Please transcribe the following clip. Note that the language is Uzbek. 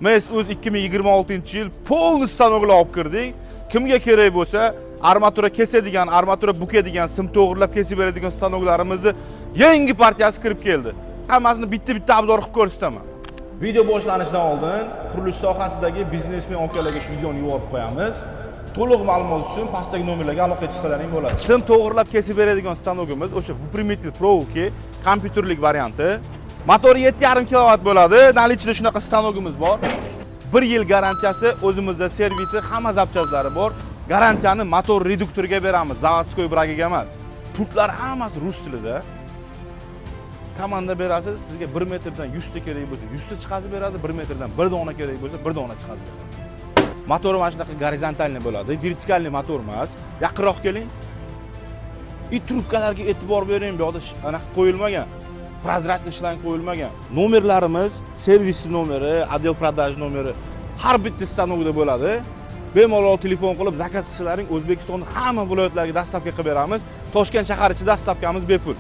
Biz o'z 2026-yil polni stanoklar olib kirdik. Kimga kerak bo'lsa, armatura kesadigan, armatura bukadigan, sim to'g'rilab kesib beradigan stanoklarimizni yangi partiyasi kirib keldi. Hammasini bitta-bitta obzor qilib ko'rsataman. Video boshlanishidan oldin qurilish sohasidagi biznesmen akalarga shu videoni yuborib qo'yamiz. To'liq ma'lumot uchun pastdagi nomerlarga aloqa qilsalaring bo'ladi. Sim to'g'rilab kesib beradigan stanogimiz o'sha Vuprimetil Pro 2 kompyuterlik varianti. Motori 7,5 kW bo'ladi. Nalichida shunaqa stanogimiz bor. 1 yil garantiyasi, o'zimizda servisi, hamma zapchastlari bor. Garantiyani motor reduktoriga beramiz, zavodskoy bragiga emas. Pultlar hammasi rus tilida. Komanda berasiz, sizga 1 metrdan 100 ta kerak bo'lsa 100 ta chiqazib beradi, 1 metrdan 1 dona kerak bo'lsa 1 dona chiqazib beradi. Motor mana shunaqa gorizontalniy bo'ladi, vertikalniy motor emas. Yaqinroq keling. Trubkalarga e'tibor bering, bu yoqda anaqa qo'yilmagan. Prozratniy ishlar qo'yilmagan. Nomerlarimiz, servis nomeri, отдел продаж nomeri har bitta stanokda bo'ladi. Bemalol telefon qilib zakaz qilsalaring O'zbekistonning hamma viloyatlariga dastavka qilib beramiz. Toshkent shahar ichida dastavkamiz bepul.